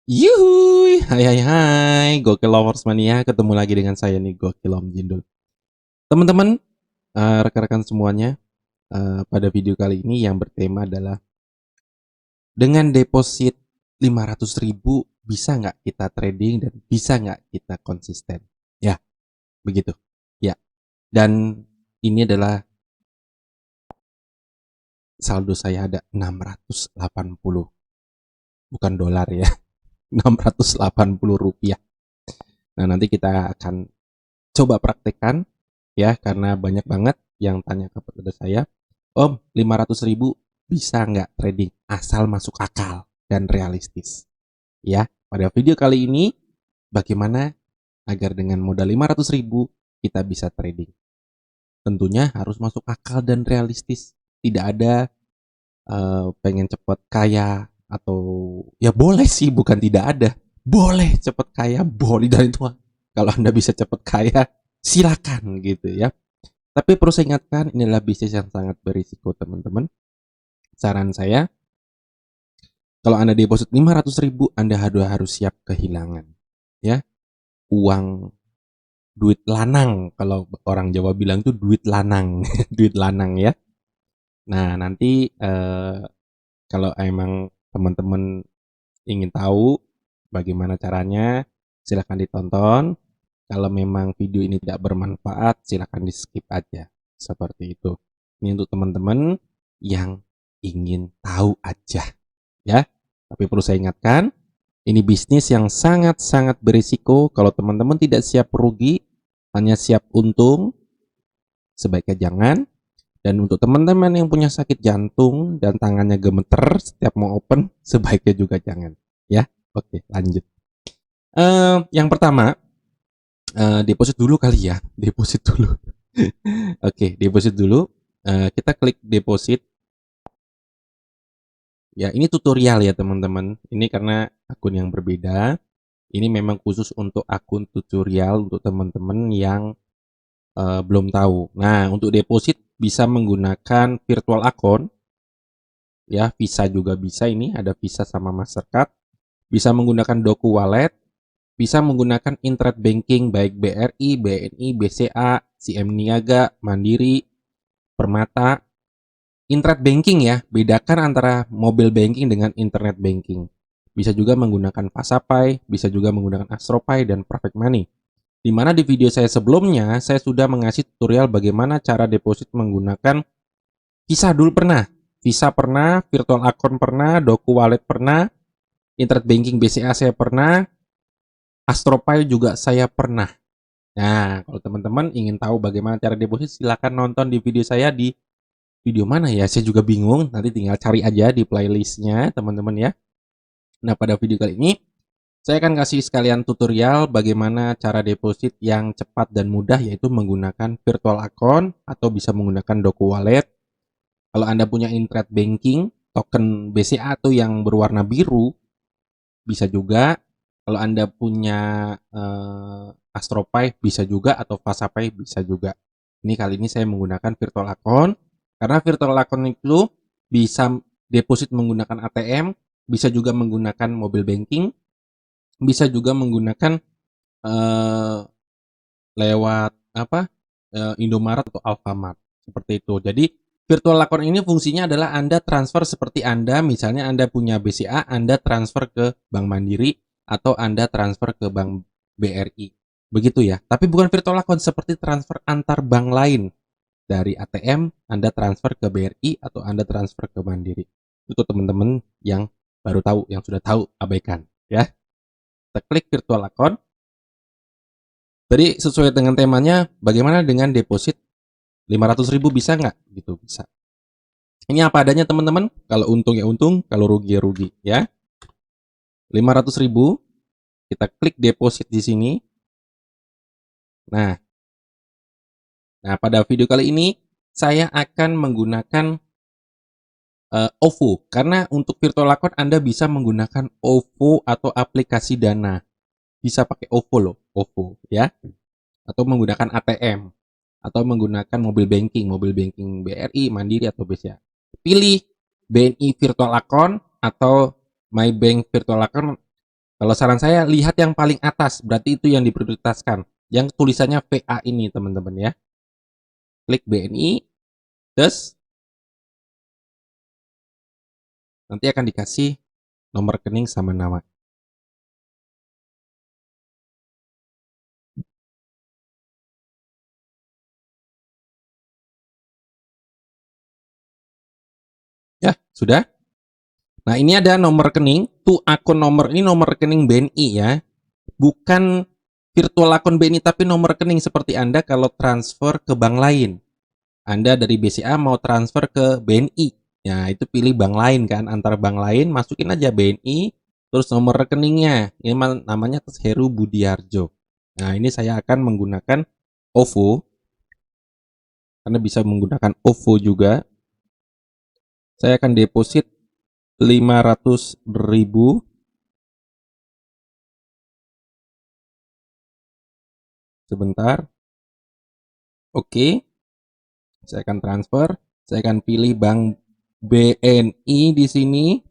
Yuhuy, hai, Gokil Lovers Mania, ketemu lagi dengan saya nih, Gokil Om Jindul. Teman-teman, rekan-rekan semuanya, pada video kali ini yang bertema adalah dengan deposit 500.000 bisa nggak kita trading dan bisa nggak kita konsisten? Ya, begitu. Ya, dan ini adalah saldo saya ada 680, bukan dolar ya, 680 rupiah. Nah, nanti kita akan coba praktekkan ya, karena banyak banget yang tanya kepada saya, Om, 500.000 bisa nggak trading asal masuk akal dan realistis? Ya, pada video kali ini bagaimana agar dengan modal 500.000 kita bisa trading? Tentunya harus masuk akal dan realistis. Tidak ada pengen cepet kaya atau ya boleh sih, bukan tidak ada. Boleh cepet kaya, boleh, dan itu kalau Anda bisa cepet kaya silakan gitu ya. Tapi perlu saya ingatkan, inilah bisnis yang sangat berisiko teman-teman. Saran saya, kalau Anda deposit 500.000, Anda harus siap kehilangan. Ya, uang, duit lanang, kalau orang Jawa bilang tuh duit lanang, duit lanang ya. Nah, nanti kalau emang teman-teman ingin tahu bagaimana caranya, silahkan ditonton. Kalau memang video ini tidak bermanfaat, silahkan di skip aja. Seperti itu. Ini untuk teman-teman yang ingin tahu aja ya. Tapi perlu saya ingatkan, ini bisnis yang sangat-sangat berisiko. Kalau teman-teman tidak siap rugi, hanya siap untung, sebaiknya jangan. Dan untuk teman-teman yang punya sakit jantung dan tangannya gemeter setiap mau open, sebaiknya juga jangan. Ya, oke, lanjut. Yang pertama, deposit dulu kali ya, deposit dulu. Oke, deposit dulu. Kita klik deposit. Ya, ini tutorial ya teman-teman. Ini karena akun yang berbeda. Ini memang khusus untuk akun tutorial untuk teman-teman yang belum tahu. Nah, untuk deposit bisa menggunakan virtual account. Ya, Visa juga bisa, ini ada Visa sama Mastercard. Bisa menggunakan Doku Wallet, bisa menggunakan internet banking baik BRI, BNI, BCA, CM Niaga, Mandiri, Permata. Internet banking ya, bedakan antara mobile banking dengan internet banking. Bisa juga menggunakan Pasapay, bisa juga menggunakan Astropay dan Perfect Money. Di mana di video saya sebelumnya, saya sudah mengasih tutorial bagaimana cara deposit menggunakan Visa dulu pernah. Visa pernah, virtual account pernah, Doku Wallet pernah, internet banking BCA saya pernah, Astropay juga saya pernah. Nah, kalau teman-teman ingin tahu bagaimana cara deposit, silahkan nonton di video saya di video mana ya? Saya juga bingung. Nanti tinggal cari aja di playlistnya, teman-teman ya. Nah, pada video kali ini saya akan kasih sekalian tutorial bagaimana cara deposit yang cepat dan mudah, yaitu menggunakan virtual account atau bisa menggunakan Doku Wallet. Kalau Anda punya internet banking, token BCA tuh yang berwarna biru, bisa juga. Kalau Anda punya Astropay bisa juga, atau Pasapay bisa juga. Ini kali ini saya menggunakan virtual account karena virtual account itu bisa deposit menggunakan ATM, bisa juga menggunakan mobile banking, bisa juga menggunakan eh, lewat apa? Indomaret atau Alfamart, seperti itu. Jadi virtual account ini fungsinya adalah Anda transfer seperti Anda, misalnya Anda punya BCA, Anda transfer ke Bank Mandiri atau Anda transfer ke Bank BRI. Begitu ya. Tapi bukan virtual account seperti transfer antar bank lain. Dari ATM Anda transfer ke BRI atau Anda transfer ke Mandiri. Itu teman-teman yang baru tahu, yang sudah tahu abaikan ya. Kita klik virtual account. Tadi sesuai dengan temanya, bagaimana dengan deposit 500.000 bisa nggak? Gitu, bisa. Ini apa adanya teman-teman. Kalau untung ya untung, kalau rugi ya rugi ya. 500.000, kita klik deposit di sini. Nah, pada video kali ini saya akan menggunakan OVO, karena untuk virtual account Anda bisa menggunakan OVO atau aplikasi Dana. Bisa pakai OVO loh, OVO ya. Atau menggunakan ATM, atau menggunakan mobile banking BRI, Mandiri atau BCA. Pilih BNI virtual account atau My Bank virtual account, Kalau saran saya lihat yang paling atas, berarti itu yang diprioritaskan. Yang tulisannya VA ini teman-teman ya. Klik BNI, terus nanti akan dikasih nomor rekening sama nama. Ya, sudah. Nah, ini ada nomor rekening, tuh akun nomor ini nomor rekening BNI ya. Bukan virtual akun BNI tapi nomor rekening seperti Anda kalau transfer ke bank lain. Anda dari BCA mau transfer ke BNI. Ya, itu pilih bank lain kan, antar bank lain masukin aja BNI terus nomor rekeningnya. Ini namanya Heru Budiarjo. Nah, ini saya akan menggunakan OVO. Karena bisa menggunakan OVO juga. Saya akan deposit 500.000. Sebentar. Oke. Saya akan transfer. Saya akan pilih bank BNI di sini.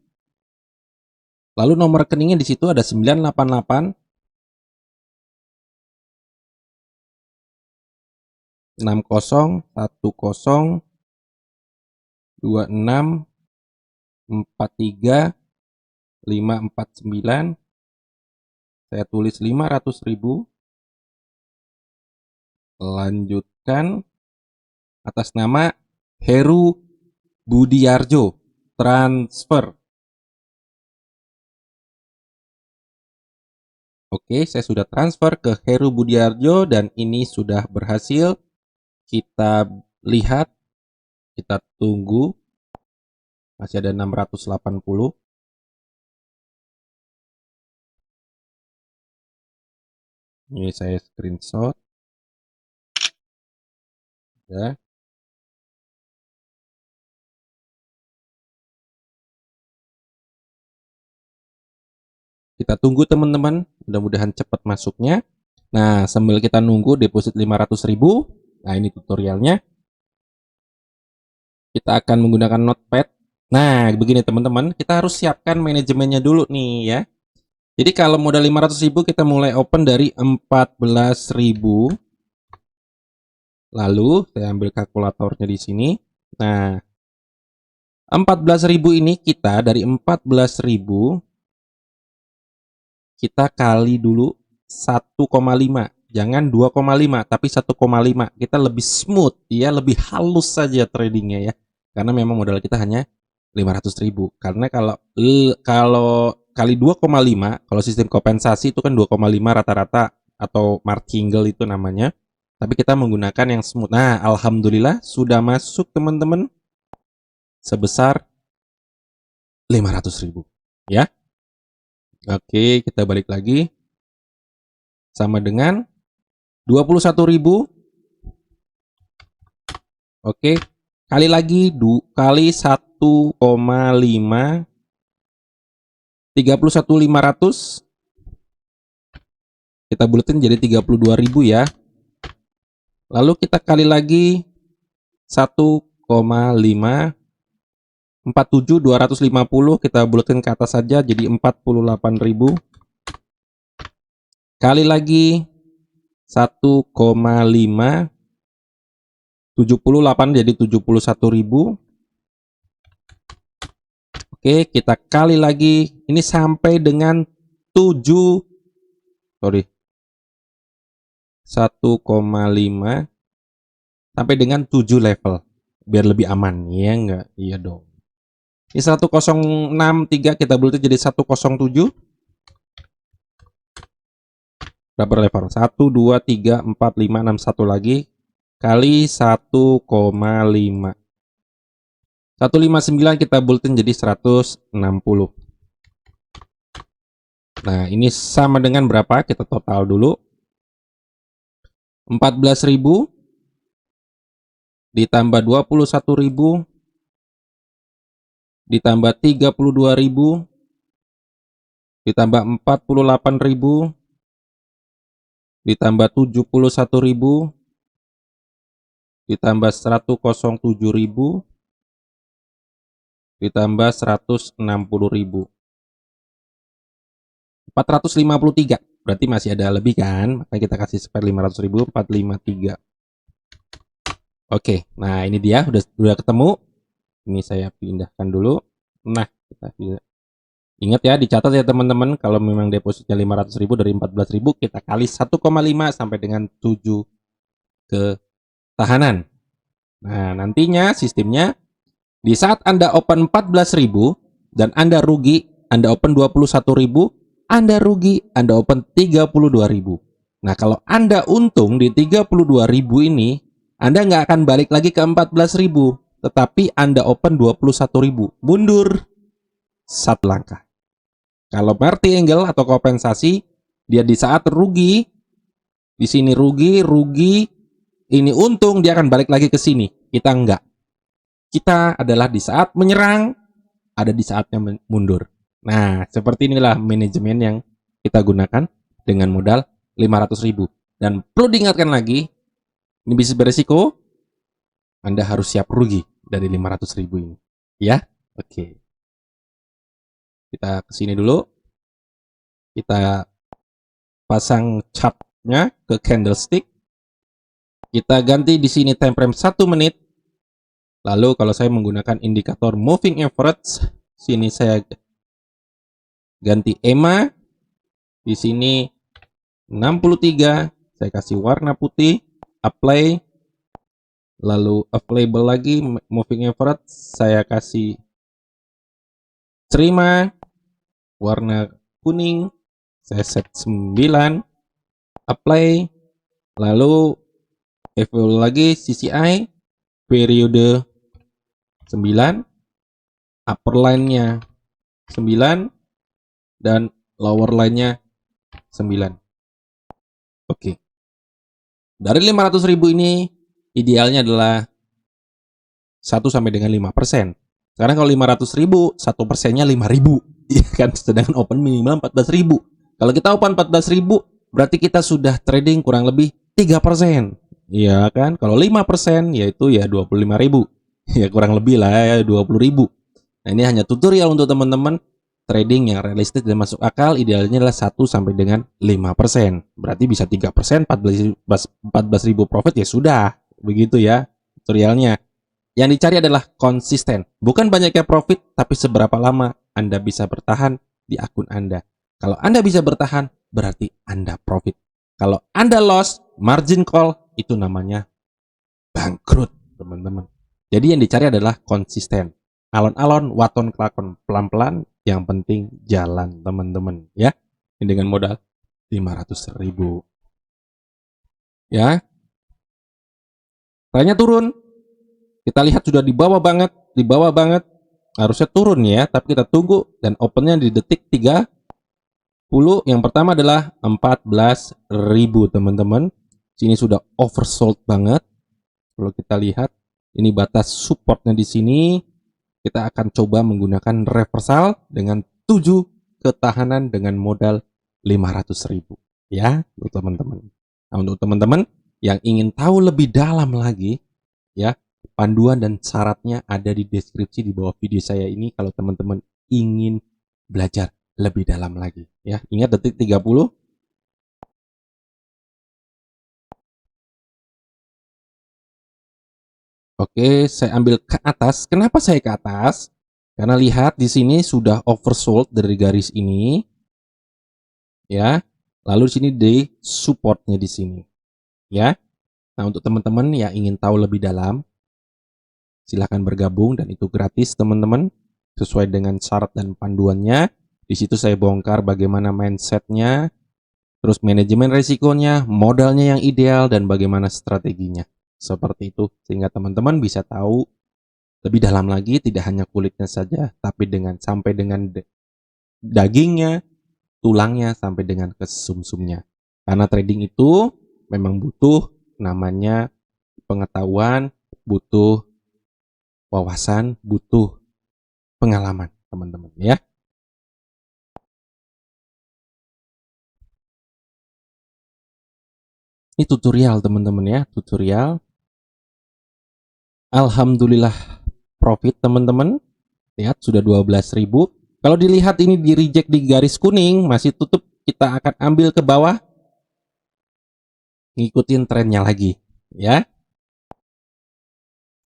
Lalu nomor rekeningnya di situ ada 988 60 10 26 43 549. Saya tulis 500.000. Lanjutkan atas nama Heru Budiarjo. Transfer. Oke, saya sudah transfer ke Heru Budiarjo dan ini sudah berhasil. Kita lihat, kita tunggu. Masih ada 680. Ini saya screenshot. Ya. Kita tunggu teman-teman, mudah-mudahan cepat masuknya. Nah, sambil kita nunggu deposit 500.000. Nah, ini tutorialnya. Kita akan menggunakan notepad. Nah, begini teman-teman, kita harus siapkan manajemennya dulu nih ya. Jadi kalau modal 500.000 kita mulai open dari 14.000. Lalu saya ambil kalkulatornya di sini. Nah, 14.000 ini kita dari 14.000 kita kali dulu 1,5. Jangan 2,5 tapi 1,5. Kita lebih smooth ya, lebih halus saja tradingnya ya. Karena memang modal kita hanya 500.000. Karena kalau kali 2,5, kalau sistem kompensasi itu kan 2,5 rata-rata atau martingale itu namanya. Tapi kita menggunakan yang smooth. Nah, alhamdulillah sudah masuk teman-teman sebesar 500.000 ya. Oke, kita balik lagi. Sama dengan 21.000. Oke, kali lagi kali 1,5 31.500. Kita buletin jadi 32.000 ya. Lalu kita kali lagi 1,5 47.250, kita buletin ke atas saja jadi 48.000. Kali lagi 1,5 78 jadi 71.000. Oke, kita kali lagi ini sampai dengan 1,5 sampai dengan 7 level biar lebih aman ya enggak? Iya dong. Ini 1063 kita buletin jadi 107. Berapa level? 1 2 3 4 5 6 1 lagi kali 1,5. 159 kita buletin jadi 160. Nah, ini sama dengan berapa? Kita total dulu. 14.000 ditambah 21.000 ditambah 32.000 ditambah 48.000 ditambah 71.000 ditambah 107.000 ditambah 160.000. 453. Berarti masih ada lebih kan? Maka kita kasih spare 500.000, 453. Oke, nah ini dia udah ketemu. Ini saya pindahkan dulu. Nah, kita pilih. Ingat ya, dicatat ya teman-teman, kalau memang depositnya 500.000 dari 14.000, kita kali 1,5 sampai dengan 7 ketahanan. Nah, nantinya sistemnya di saat Anda open 14.000 dan Anda rugi, Anda open 21.000, Anda rugi, Anda open 32.000. Nah, kalau Anda untung di 32.000 ini, Anda nggak akan balik lagi ke 14.000, tetapi Anda open 21.000. Mundur satu langkah. Kalau party angle atau kompensasi, dia di saat rugi, di sini rugi, ini untung, dia akan balik lagi ke sini. Kita enggak. Kita adalah di saat menyerang, ada di saatnya mundur. Nah, seperti inilah manajemen yang kita gunakan dengan modal 500.000. Dan perlu diingatkan lagi, ini bisnis beresiko, Anda harus siap rugi dari 500.000 ini. Ya, oke. Kita kesini dulu. Kita pasang chartnya ke candlestick. Kita ganti di sini time frame 1 menit. Lalu kalau saya menggunakan indikator moving average, sini saya ganti EMA. Di sini 63, saya kasih warna putih, apply. Lalu available lagi moving average, saya kasih terima warna kuning, saya set 9, apply. Lalu available lagi CCI periode 9, upper line-nya 9 dan lower line-nya 9. Oke. Dari 500.000 ini idealnya adalah 1 sampai dengan 5%. Sekarang kalau 500.000, 1%-nya 5.000. Iya kan, sedangkan open minimal 14.000. Kalau kita open 14.000, berarti kita sudah trading kurang lebih 3%. Iya kan? Kalau 5% yaitu ya 25.000. Ya kurang lebih lah ya 20.000. Nah, ini hanya tutorial untuk teman-teman trading yang realistis dan masuk akal. Idealnya adalah 1 sampai dengan 5%. Berarti bisa 3%, 14.000 profit ya sudah. Begitu ya tutorialnya. Yang dicari adalah konsisten. Bukan banyaknya profit, tapi seberapa lama Anda bisa bertahan di akun Anda. Kalau Anda bisa bertahan, berarti Anda profit. Kalau Anda loss, margin call, itu namanya bangkrut, teman-teman. Jadi yang dicari adalah konsisten. Alon-alon, waton kelakon, pelan-pelan, yang penting jalan, teman-teman. Ya, ini dengan modal 500.000. Ya, trennya turun. Kita lihat sudah di bawah banget, harusnya turun ya, tapi kita tunggu dan opennya di detik 30. Yang pertama adalah 14.000 teman-teman. Sini sudah oversold banget. Kalau kita lihat, ini batas supportnya di sini. Kita akan coba menggunakan reversal dengan 7 ketahanan dengan modal 500.000 ya, untuk teman-teman. Nah, untuk teman-teman yang ingin tahu lebih dalam lagi ya, panduan dan syaratnya ada di deskripsi di bawah video saya ini kalau teman-teman ingin belajar lebih dalam lagi ya. Ingat detik 30. Oke, saya ambil ke atas. Kenapa saya ke atas? Karena lihat di sini sudah oversold dari garis ini. Ya. Lalu di sini di supportnya di sini. Ya. Nah, untuk teman-teman yang ingin tahu lebih dalam, silahkan bergabung dan itu gratis teman-teman, sesuai dengan syarat dan panduannya. Di situ saya bongkar bagaimana mindsetnya, terus manajemen resikonya, modalnya yang ideal, dan bagaimana strateginya. Seperti itu, sehingga teman-teman bisa tahu lebih dalam lagi, tidak hanya kulitnya saja, tapi sampai dengan dagingnya, tulangnya, sampai dengan ke sumsumnya. Karena trading itu memang butuh namanya pengetahuan, butuh wawasan, butuh pengalaman, teman-teman ya. Ini tutorial, teman-teman ya, tutorial. Alhamdulillah profit, teman-teman. Lihat sudah 12.000. Kalau dilihat ini di reject di garis kuning, masih tutup, kita akan ambil ke bawah, ngikutin trennya lagi, ya.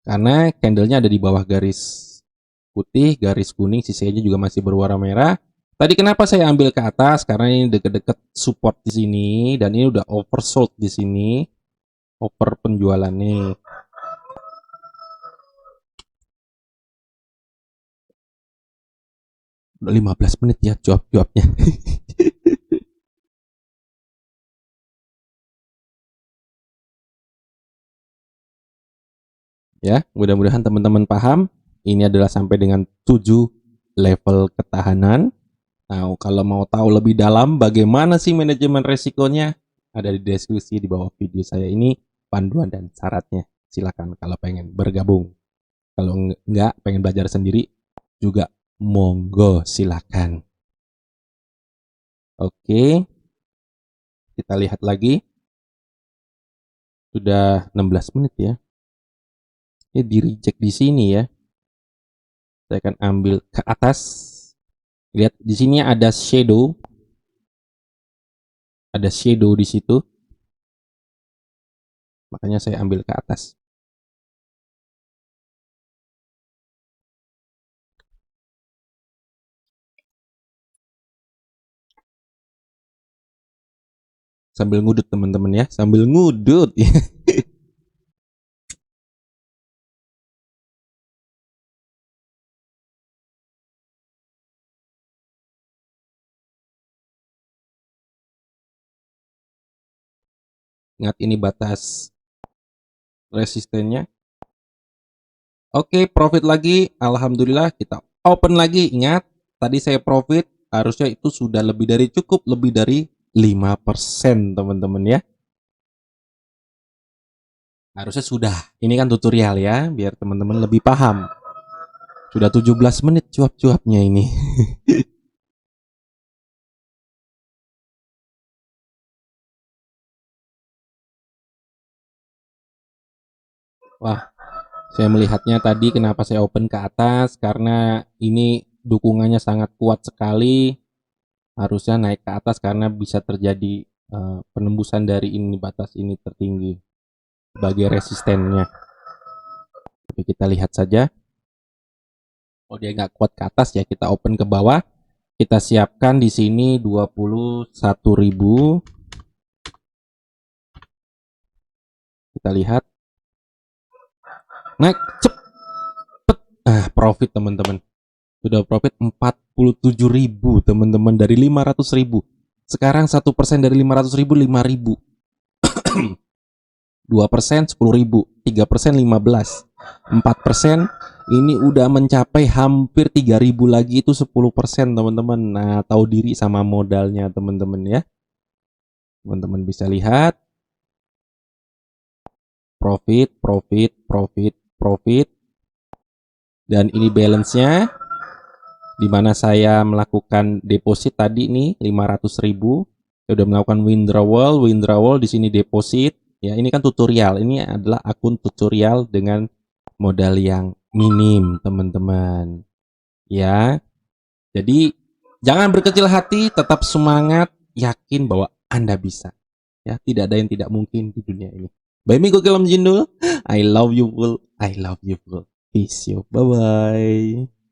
Karena candlenya ada di bawah garis putih, garis kuning, sisanya juga masih berwarna merah. Tadi kenapa saya ambil ke atas? Karena ini deket-deket support di sini dan ini udah oversold di sini, over penjualan nih. Udah 15 menit ya jawab-jawabnya. Ya, mudah-mudahan teman-teman paham. Ini adalah sampai dengan 7 level ketahanan. Nah, kalau mau tahu lebih dalam bagaimana sih manajemen resikonya, ada di deskripsi di bawah video saya ini panduan dan syaratnya. Silakan kalau pengen bergabung. Kalau enggak pengen belajar sendiri juga monggo silakan. Oke. Kita lihat lagi. Sudah 16 menit ya. Ini di reject di sini ya. Saya akan ambil ke atas. Lihat di sini ada shadow. Ada shadow di situ. Makanya saya ambil ke atas. Sambil ngudut teman-teman ya, sambil ngudut. Ingat ini batas resistennya. Oke, profit lagi. Alhamdulillah kita open lagi. Ingat, tadi saya profit harusnya itu sudah lebih dari cukup, lebih dari 5% teman-teman ya. Harusnya sudah. Ini kan tutorial ya, biar teman-teman lebih paham. Sudah 17 menit cuap-cuapnya ini. Wah, saya melihatnya tadi kenapa saya open ke atas, karena ini dukungannya sangat kuat sekali. Harusnya naik ke atas karena bisa terjadi penembusan dari ini, batas ini tertinggi sebagai resistennya. Tapi kita lihat saja. Oh, dia nggak kuat ke atas ya, kita open ke bawah. Kita siapkan di sini 21.000. Kita lihat. Naik cepet. Profit teman-teman. Sudah profit 47.000 teman-teman, dari 500.000. Sekarang 1% dari 500.000 5.000. 2% 10.000, 3% 15, 4% ini udah mencapai hampir 3.000 lagi, itu 10% teman-teman. Nah, tahu diri sama modalnya teman-teman ya. Teman-teman bisa lihat profit, profit, profit, profit. Dan ini balance-nya, dimana saya melakukan deposit tadi nih 500.000. Saya udah melakukan withdrawal di sini deposit. Ya, ini kan tutorial. Ini adalah akun tutorial dengan modal yang minim, teman-teman. Ya. Jadi jangan berkecil hati, tetap semangat, yakin bahwa Anda bisa. Ya, tidak ada yang tidak mungkin di dunia ini. Bye minggu kelam jindul. I love you full. I love you full. Peace you. Bye bye.